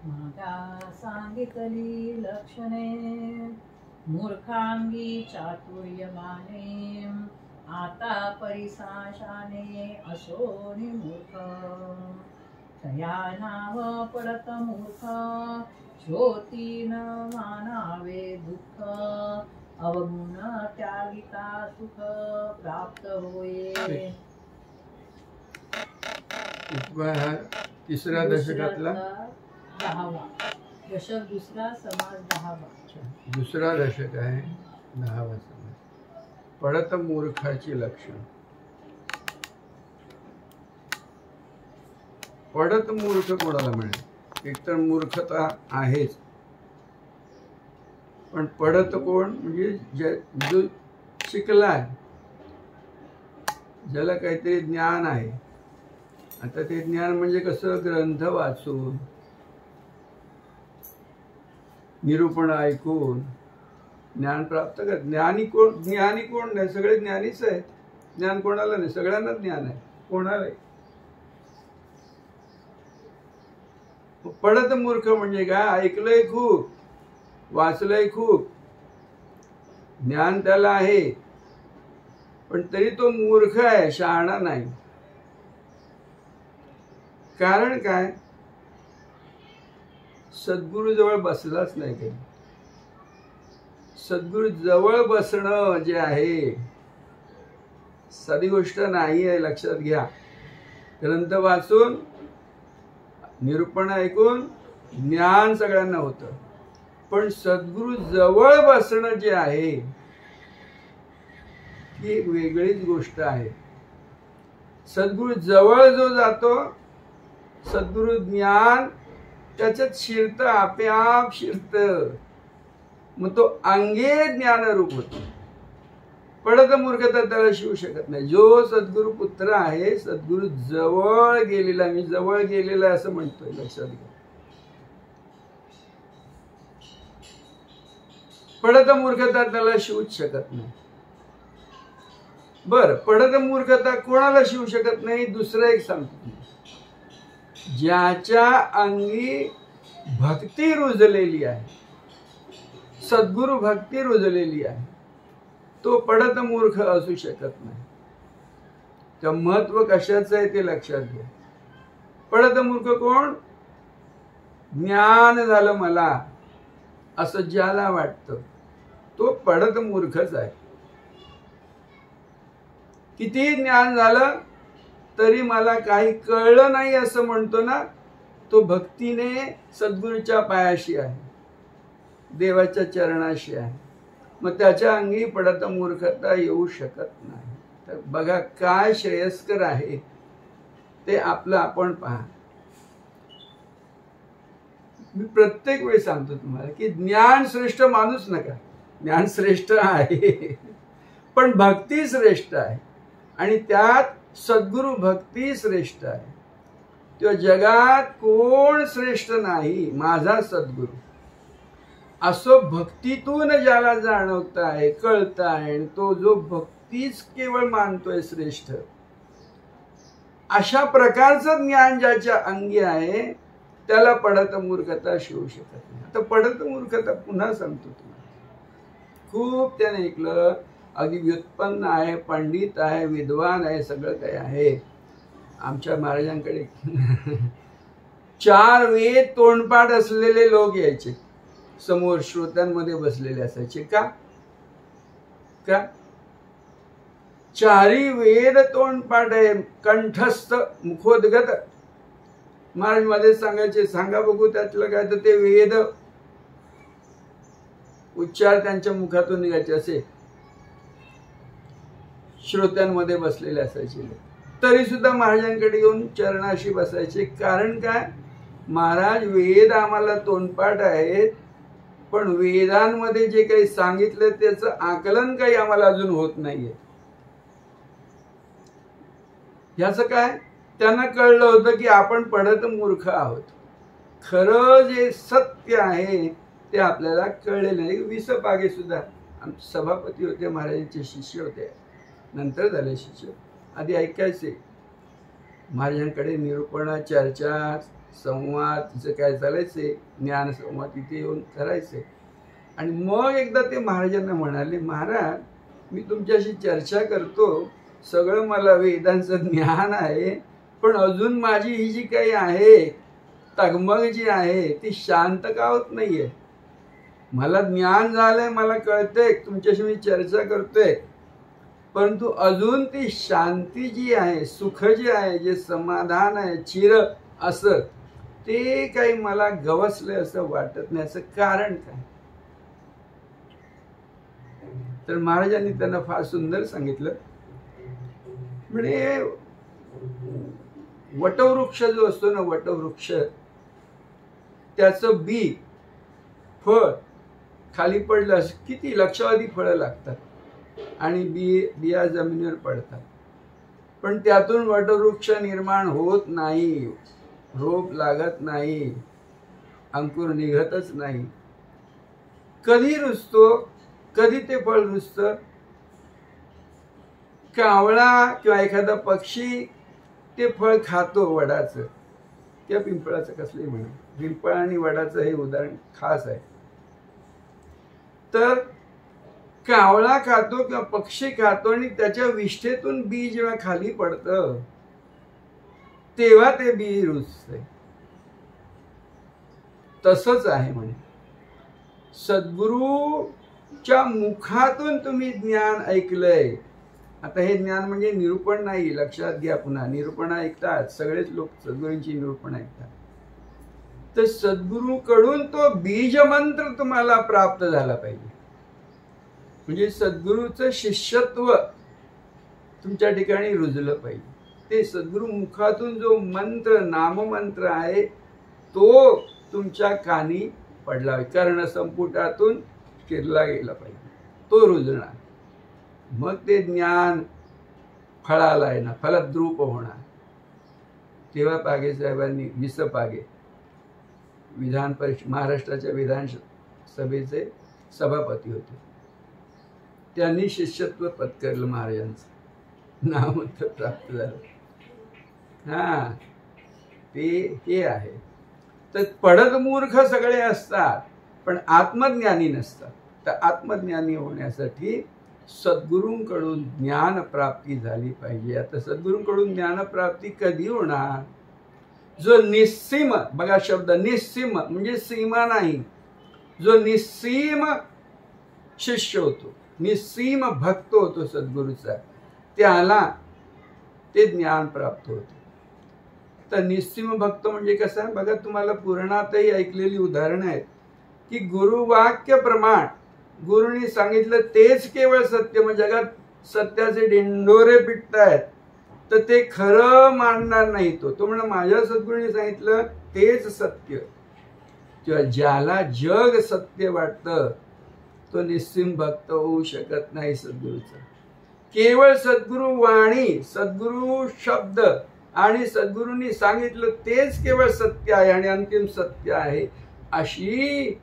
मागा सांगितली लक्षणे मूर्खांगी चातुर्यमाने आता परिसाशाने असोनी मूर्ख तया नाव पडत मूर्ख श्रोती न मानावे दुःख अवगुण त्यागिता सुख प्राप्त होये. तिसऱ्या दशकातला 10वा दशक, दुसरा समाज 10वा. दुसरा दशक आहे 10वा समाज. पडत मूर्खाची लक्षण. पडत मूर्ख कोणाला मिळेल? एकतर मूर्खता आहेच, पण पडत कोण? म्हणजे जो शिकलाय, ज्याला काहीतरी ज्ञान आहे. आता ते ज्ञान म्हणजे कसं? ग्रंथ वाचून, निरूपण ऐकून ज्ञान प्राप्त कर. ज्ञानी कोण? ज्ञानी कोण नाही, सगळे ज्ञानीच आहेत. ज्ञान कोणाला नाही? सगळ्यांना ज्ञान आहे. कोणाला? पडत मूर्ख म्हणजे काय? ऐकलंय खूप, वाचलंय खूप, ज्ञान त्याला आहे, पण तरी तो मूर्ख आहे, शहाणा नाही. कारण काय? सद्गुरु जवळ बसलाच नाही कधी. सद्गुरु जवळ बसणं जे आहे साधी गोष्ट नाही आहे, लक्षात घ्या. ग्रंथ वाचून, निरूपण ऐकून ज्ञान सगळ्यांना होतं, पण सद्गुरु जवळ बसणं जे आहे ही एक वेगळीच गोष्ट आहे. सद्गुरु जवळ जो जातो, सद्गुरु ज्ञान त्याच्यात शिरतं, आपोआप शिरतं, मग तो अंगे ज्ञानरूप होतो. पडत मूर्खता त्याला शिवू शकत नाही. जो सद्गुरु पुत्र आहे, सद्गुरु जवळ गेलेला, मी जवळ गेलेला असं म्हणतोय, लक्षात घ्या. पडत मूर्खता त्याला शिवूच शकत नाही. बर, पडत मूर्खता कोणाला शिवू शकत नाही? दुसरं एक सांगतो. ज्याच्या अंगी भक्ती रुजलेली आहे, सद्गुरु भक्ती रुजलेली आहे, तो पडत मूर्ख असू शकत नाही. तर महत्व कशाचं आहे ते लक्षात घ्या. पडत मूर्ख कोण? ज्ञान झालं मला असं ज्याला वाटतं, तो पडत मूर्खच आहे. किती ज्ञान झालं तरी मला काही कळलं नाही असं म्हणतो ना, तो भक्तीने सद्गुरूच्या पायाशी आहे, देवाच्या चरणाशी आहे. मग त्याच्या अंगी पडत मूर्खता येऊ शकत नाही. तर बघा काय श्रेयस्कर आहे ते आपलं आपण पहा. मी प्रत्येक वेळी सांगतो तुम्हाला की ज्ञान श्रेष्ठ माणूस नका. ज्ञान श्रेष्ठ आहे, पण भक्ती श्रेष्ठ आहे, आणि त्यात सद्गुरु भक्ती श्रेष्ठ आहे. तो जगात कोण श्रेष्ठ नाही, माझा सद्गुरु. असो भक्तीतून ज्याला जाणवत आहे, कळत आहे, तो जो भक्तीच केवळ मानतोय श्रेष्ठ, अशा प्रकारचं ज्ञान ज्याच्या अंगी आहे त्याला पडत मूर्खता शिवू शकत नाही. आता पडत मूर्खता पुन्हा सांगतो तुम्हाला. खूप त्याने ऐकलं, अगदी व्युत्पन्न आहे, पंडित आहे, विद्वान आहे, सगळं काही आहे. आमच्या महाराजांकडे 4 वेद तोंडपाठ असलेले लोक यायचे समोर, श्रोत्यांमध्ये बसलेले असायचे. का? 4 वेद तोंडपाठ आहे, कंठस्थ, मुखोद्गत. महाराज मध्ये सांगायचे, सांगा बघू त्यातलं काय. तर ते वेद उच्चार त्यांच्या मुखातून निघायचे असे श्रोत्यांमध्ये बसलेले असायचे. तरी सुद्धा महाराजांकडे येऊन चरणाशी बसायचे. कारण काय? महाराज वेद आम्हाला तोंडपाठ आहेत, पण वेदांमध्ये जे काही सांगितलं त्याचं आकलन काही आम्हाला अजून होत नाहीये. याचं काय? त्यांना कळलं होतं की आपण पडत मूर्ख आहोत. खरं जे सत्य आहे ते आपल्याला कळले नाही. विसपागे सुद्धा आमचे सभापती होते, महाराजांचे शिष्य होते, नंतर झाले शिष्य. आधी ऐकायचे महाराजांकडे, निरूपण, चर्चा, संवाद तिचं काय चालायचे, ज्ञान संवाद तिथे येऊन करायचे. आणि मग एकदा ते महाराजांना म्हणाले, महाराज मी तुमच्याशी चर्चा करतो, सगळं मला वेदांचं ज्ञान आहे, पण अजून माझी ही जी काही आहे तगमग जी आहे ती शांत का होत नाहीये. मला ज्ञान झालंय, मला कळतंय, तुमच्याशी मी चर्चा करतोय, परंतु अजून ती शांती जी आहे, सुख जे आहे, जे समाधान आहे चिर असं, ते काही मला गवसले असं वाटत नाही. असं कारण काय? तर महाराजांनी त्यांना फार सुंदर सांगितलं. म्हणजे वटवृक्ष जो असतो ना, वटवृक्ष, त्याचं बी फळ खाली पडलं किती लक्षावधी फळं लागतात आणि बिया जमिनीवर पडतात, पण त्यातून वटवृक्ष निर्माण होत नाही, रोप लागत नाही, अंकुर निघतच नाही. कधी रुजतो, कधी ते फळ रुजतं? कावळा किंवा एखादा पक्षी ते फळ खातो, वडाचं किंवा पिंपळाचं, कसलंही म्हणा, पिंपळ आणि वडाचं हे उदाहरण खास आहे. तर कावळा खातो किंवा पक्षी खातो आणि त्याच्या विष्ठेतून बी जेव्हा खाली पडतं तेव्हा ते बी रुजते. तसंच आहे म्हणे, सद्गुरूच्या मुखातून तुम्ही ज्ञान ऐकलंय. आता हे ज्ञान म्हणजे निरूपण नाही, लक्षात घ्या. पुन्हा निरूपण ऐकतात सगळेच लोक, सद्गुरूंची निरूपण ऐकतात. तर सद्गुरूकडून तो बीज मंत्र तुम्हाला प्राप्त झाला पाहिजे. म्हणजे सद्गुरूचं शिष्यत्व तुमच्या ठिकाणी रुजलं पाहिजे. ते सद्गुरू मुखातून जो मंत्र, नाममंत्र आहे तो तुमच्या कानी पडला पाहिजे, कर्णसंपुटातून शिरला गेला पाहिजे, तो रुजणार. मग ते ज्ञान फळाला येणार, फलद्रूप होणार. तेव्हा पागे साहेबांनी, विस पागे विधान परिषद, महाराष्ट्राच्या विधानसभेचे सभापती होते, त्यांनी शिष्यत्व पत्करलं, महाराजांचं नामंत्र प्राप्त झालं. हा, ते हे आहे. तर पडत मूर्ख सगळे असतात पण आत्मज्ञानी नसतात. तर आत्मज्ञानी होण्यासाठी सद्गुरूंकडून ज्ञान प्राप्ती झाली पाहिजे. आता सद्गुरूंकडून ज्ञान प्राप्ती कधी होणार? जो निस्सीम, बघा शब्द निस्सीम म्हणजे सीमा नाही, जो निस्सीम शिष्य होतो, निस्सीम भक्त होतो सद्गुरूचा, त्याला ते ज्ञान प्राप्त होते. तर निस्सीम भक्त म्हणजे कसं? बघा, तुम्हाला पुराणातही ऐकलेली उदाहरणं आहेत की गुरुवाक्य प्रमाण, गुरुनी सांगितलं तेच केवळ सत्य. मग जगात सत्याचे डिंडोरे पिटतायत तर ते खरं मानणार नाही. तो म्हणा माझ्या सद्गुरूंनी सांगितलं तेच सत्य. किंवा ज्याला जग सत्य वाटतं तो निस्सीम भक्त होऊ शकत नाही सद्गुरूचा. केवळ सद्गुरू वाणी, सद्गुरू शब्द आणि सद्गुरूंनी सांगितलं तेच केवळ सत्य आहे आणि अंतिम सत्य आहे, अशी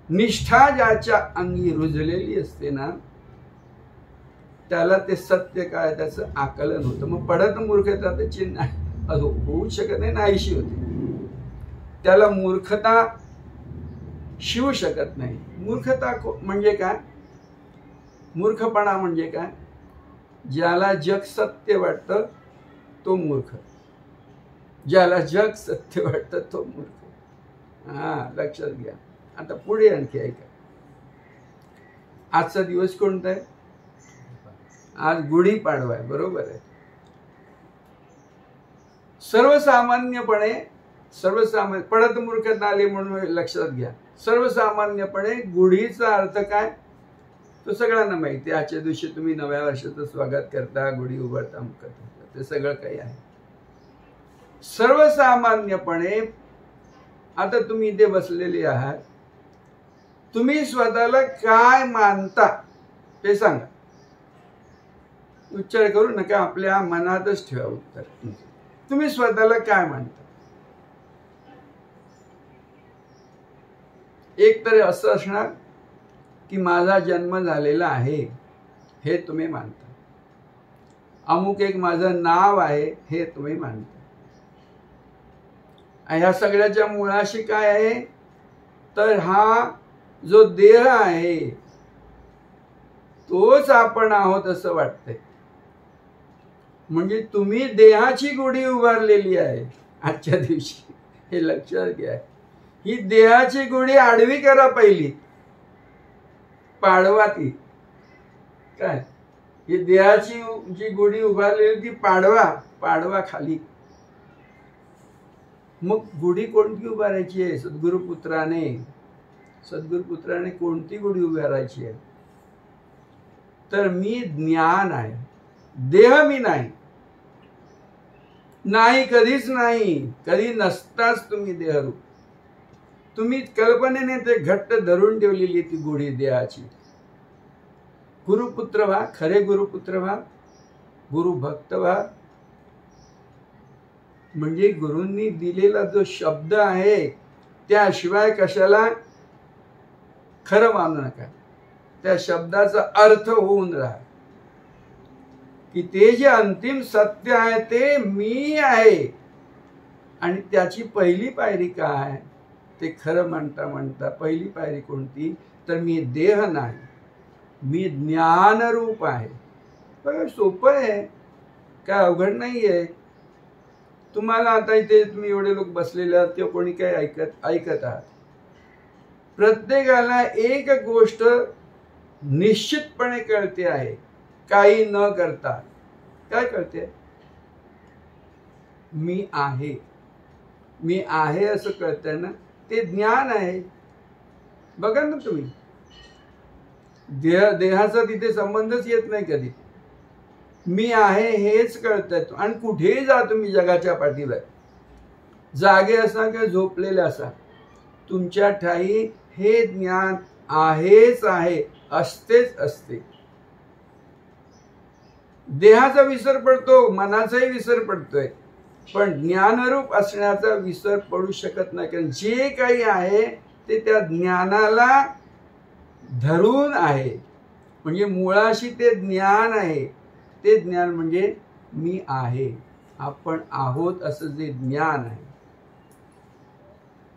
निष्ठा ज्याच्या अंगी रुजलेली असते ना, त्याला ते सत्य काय त्याचं आकलन होतं. मग पडत मूर्खता त्याची होऊ शकत नाही, नाहीशी होते. त्याला मूर्खता शिवू शकत नाही. मूर्खता म्हणजे काय? मूर्खपणा म्हणजे काय? ज्याला जग सत्य वाटतं तो मूर्ख, ज्याला जग सत्य वाटतं तो मूर्ख. हा, लक्षात घ्या. आता पुढे आणखी ऐका. आजचा दिवस कोणता आहे? आज गुढीपाडवा आहे, बरोबर आहे. सर्वसामान्यपणे पडत मूर्खता आले म्हणून लक्षात घ्या. सर्वसामान्यपणे गुढीचा अर्थ काय तो सगळ्यांना माहिती आहे. आजच्या दिवशी तुम्ही नव्या वर्षाचं स्वागत करता, गुढी उभारता, करता, ते सगळं काही आहे. सर्वसामान्यपणे आता तुम्ही इथे बसलेले आहात, तुम्ही स्वतःला काय मानता ते सांगा. उच्चार करू नका, आपल्या मनातच ठेवा उत्तर. तुम्ही स्वतःला काय मानता? एक तर असं असणार की माझा जन्म झालेला आहे हे तुम्ही मानता, अमुक एक माझं नाव आहे हे तुम्ही मानता, ह्या सगळ्याच्या मुळाशी काय आहे तर हा जो देह आहे तोच आपण आहोत असं वाटतंय. म्हणजे तुम्ही देहाची गुढी उभारलेली आहे आजच्या दिवशी, हे लक्षात घ्या. ही देहाची गुढी आडवी करा पहिली, पाडवा ती. काय ही देहाची जी गुढी उभारलेली ती पाडवा खाली. मग गुढी कोणती उभारायची आहे? सद्गुरुपुत्राने कोणती गुढी उभारायची आहे तर मी ज्ञान आहे, देह मी नाही, कधीच नाही, कधी नसताच तुम्ही देहरूप. तुम्ही कल्पनेने ते घट्ट धरून ठेवलेली ती गुढी देहाची. गुरुपुत्र व्हा, खरे गुरुपुत्र व्हा, गुरुभक्त व्हा. म्हणजे गुरूंनी दिलेला जो शब्द आहे त्याशिवाय कशाला खरं मानू नका. त्या शब्दाचा अर्थ होऊन राहा की ते जे अंतिम सत्य आहे ते मी आहे. आणि त्याची पहिली पायरी काय ते खरं म्हणता पहिली पायरी कोणती तर मी देह नाही, मी ज्ञानरूप आहे. बघा सोपं आहे, काय अवघड नाही आहे. तुम्हाला आता इथे तुम्ही एवढे लोक बसलेले आहात किंवा कोणी काय ऐकत आहात, प्रत्येकाला एक गोष्ट निश्चितपणे कळते आहे, काही न करता. काय कळते? मी आहे असं कळतंय ना, ते ज्ञान आहे. बघा ना तुम्ही, देहाचा तिथे संबंधच येत नाही कधी. मी आहे हेच कळतंय. आणि कुठेही जा तुम्ही जगाच्या पाठीवर, जागे असा किंवा झोपलेले असा, तुमच्या ठाई हे ज्ञान आहेच आहे, असतेच असते. देहाचा विसर पडतो, मनाचाही विसर पडतोय, पण ज्ञानरूप असण्याचा विसर पडू शकत नाही. कारण जे काही आहे ते त्या ज्ञानाला धरून आहे. म्हणजे मुळाशी ते ज्ञान आहे. ते ज्ञान म्हणजे मी आहे, आपण आहोत असं जे ज्ञान आहे.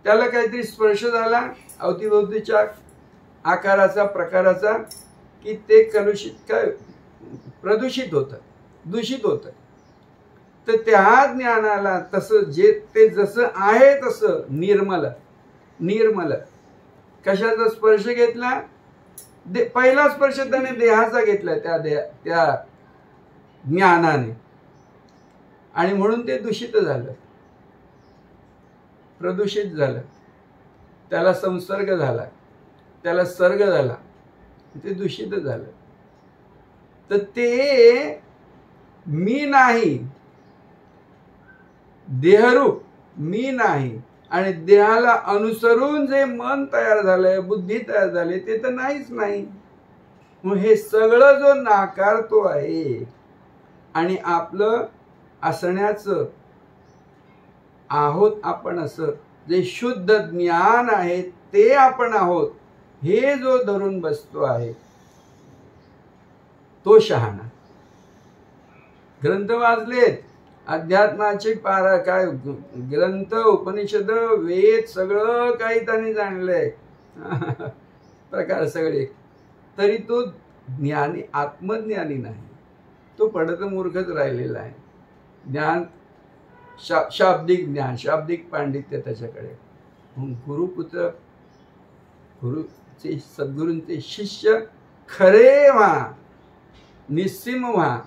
त्याला काहीतरी स्पर्श झाला अवतीभोवतीच्या आकाराचा प्रकाराचा की ते प्रदूषित होतं, दूषित होतं. तर त्या ज्ञानाला तसं ते जसं आहे तसं निर्मल. कशाचा स्पर्श घेतला? पहिला स्पर्श त्याने देहाचा घेतला त्या ज्ञानाने, आणि म्हणून ते दूषित झालं, प्रदूषित झालं. त्याला संसर्ग झाला, त्याला सर्ग झाला, ते दूषित झालं. तर ते मी नाही, देहरूप मी नाही. आणि देहाला अनुसरून जे मन तयार झालंय, बुद्धी तयार झाली, ते तर नाहीच नाही. मग हे सगळं जो नाकारतो आहे आणि आपलं असण्याचं आहोत आपण असं जे शुद्ध ज्ञान आहे ते आपण आहोत हे जो धरून बसतो आहे तो शहाणा. ग्रंथ वाचलेत, अध्यात्माचे काय ग्रंथ, उपनिषद, वेद सगळं काही त्यांनी जाणलंय प्रकार सगळे, तरी तो ज्ञानी आत्मज्ञानी नाही. तो पडत मूर्खच राहिलेला आहे. ज्ञान शाब्दिक ज्ञान, शाब्दिक पांडित्य त्याच्याकडे. गुरुपुत्र, गुरुचे सद्गुरूंचे शिष्य खरे व्हा, निस्सीम व्हा,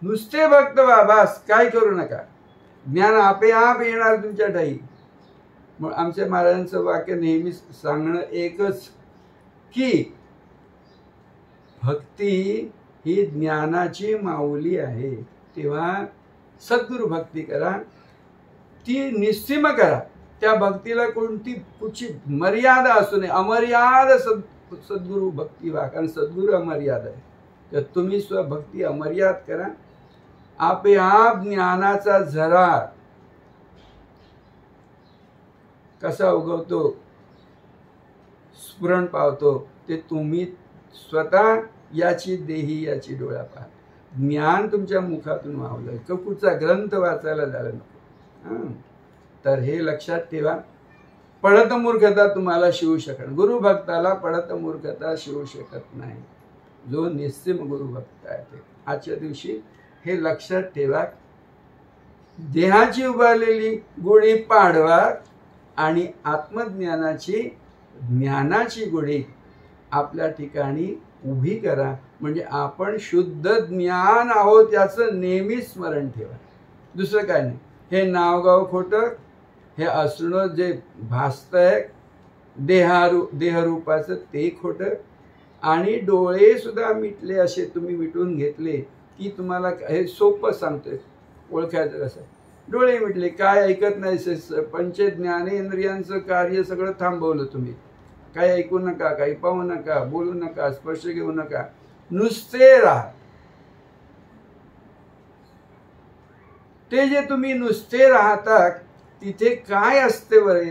नुसते भक्त व्हा, बस काय करू नका. ज्ञान आपोआप येणार तुमच्या ठाई. मग आमच्या महाराजांचं वाक्य नेहमी सांगणं एकच की भक्ती ही ज्ञानाची माऊली आहे. तेव्हा सद्गुरु भक्ती करा, ती निस्सीम करा. त्या भक्तीला कुठची मर्यादा असू नये. अमर्याद सद्गुरु भक्ती व्हा, कारण सद्गुरु अमर्याद आहे. तर तुम्ही स्वभक्ती अमर्याद करा. आपोआप ज्ञानाचा झरा कसा उगवतो, स्फुरण पावतो, ते तुम्ही स्वतः याची देही याची डोळा पहा. ज्ञान तुमच्या मुखातून वाहलं, कुठचा ग्रंथ वाचायला झालं नको. तर हे लक्षात ठेवा. पडत मूर्खता तुम्हाला शिवू शकत, गुरुभक्ताला पडत मूर्खता शिवू शकत नाही. जो निस्सिम गुरुभक्त आहे ते. आजच्या दिवशी हे लक्षात ठेवा. देहाची उभारलेली गुढी पाडवा आणि आत्मज्ञानाची ज्ञानाची गुढी आपल्या ठिकाणी उभी करा. म्हणजे आपण शुद्ध ज्ञान आहोत याचं नेहमी स्मरण ठेवा. दुसरं काय नाही. हे नावगाव खोटं, हे असणं जे भासतंय देहरूपाचं ते खोटं, आणि डोळे सुद्धा मिटले असे तुम्ही मिटून घेतले की तुम्हाला हे सोपं सांगतोय ओळखायचं कसं. डोळे मिटले, काय ऐकत नाही, पंच ज्ञानेंद्रियांचं कार्य सगळं थांबवलं तुम्ही. काही ऐकू नका, काही पाहू नका, बोलू नका, स्पर्श घेऊ नका, नुसते राहा. ते जे तुम्ही नुसते राहता तिथे काय असते बरे?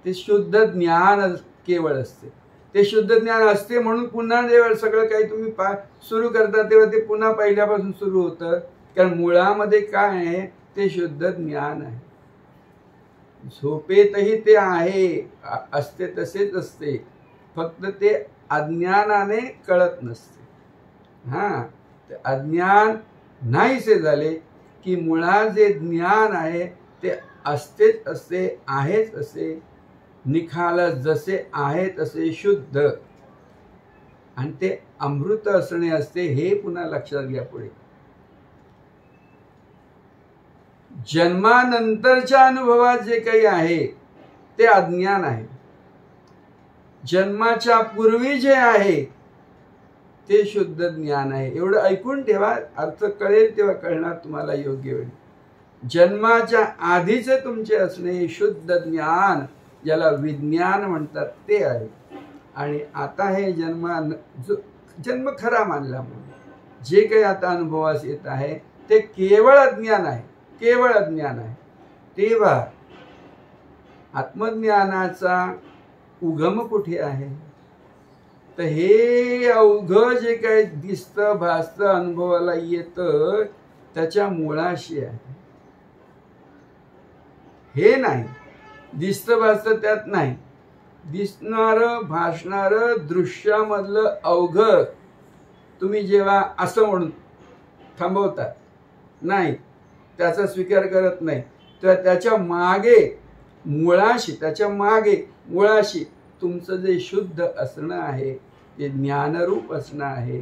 ते शुद्ध ज्ञान केवळ असते. ते शुद्ध ज्ञान असते म्हणून पुन्हा जेव्हा सगळं काही तुम्ही सुरू करता तेव्हा ते पुन्हा पहिल्यापासून सुरू होतं. कारण मुळामध्ये काय आहे? ते शुद्ध ज्ञान आहे. झोपेतही ते आहे, असते तसेच असते, फक्त ते अज्ञानाने कळत नसते. ते अज्ञान नाहीसे झाले की मुळात जे ज्ञान आहे ते असतेच असे, आहेच असे, निखाल जसे आहे तसे शुद्ध, आणि ते अमृत असणे असते. हे पुन्हा लक्षात घ्या. पुढे जन्मानंतरच्या अनुभवात जे काही आहे ते अज्ञान आहे. जन्माच्या पूर्वी जे आहे ते शुद्ध ज्ञान आहे. एवढं ऐकून ठेवा. अर्थ कळेल तेव्हा कळणार तुम्हाला योग्य वेळी. जन्माच्या आधीचे तुमचे असणे शुद्ध ज्ञान, ज्याला विज्ञान म्हणतात, ते आहे. आणि आता हे जन्म खरा मानला म्हणून जे काही आता अनुभवास येत आहे ते केवळ अज्ञान आहे, केवळ अज्ञान आहे. तेव्हा आत्मज्ञानाचा उगम कुठे आहे? तर हे अवघ जे काही दिसतं, भासतं, अनुभवाला येतं त्याच्या मुळाशी आहे. हे नाही दिसतं भासतं त्यात नाही. दिसणारं भासणारं दृश्यामधलं अवघ तुम्ही जेव्हा असं म्हणून थांबवता, नाही त्याचा स्वीकार करत नाही, तर त्याच्या मागे मुळाशी तुमचं जे शुद्ध असणं आहे, ते ज्ञानरूप असणं आहे,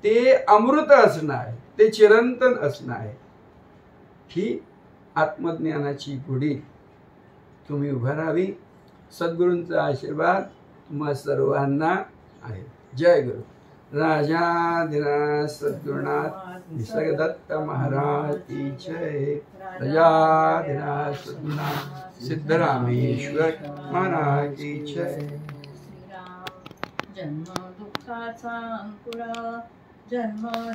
ते अमृत असणं आहे, ते चिरंतन असणं आहे. ही आत्मज्ञानाची गुढी तुम्ही उभारावी. सद्गुरूंचा आशीर्वाद तुम्हा सर्वांना आहे. जय गुरु. राजाधिराज सद्गुरुनाथ निसर्गदत्त महाराज की जय. राजाधिराज सद्गुरुनाथ सिद्धरामेश्वर महाराज की जय. जन्म दुःखाचा अंकुर, जन्म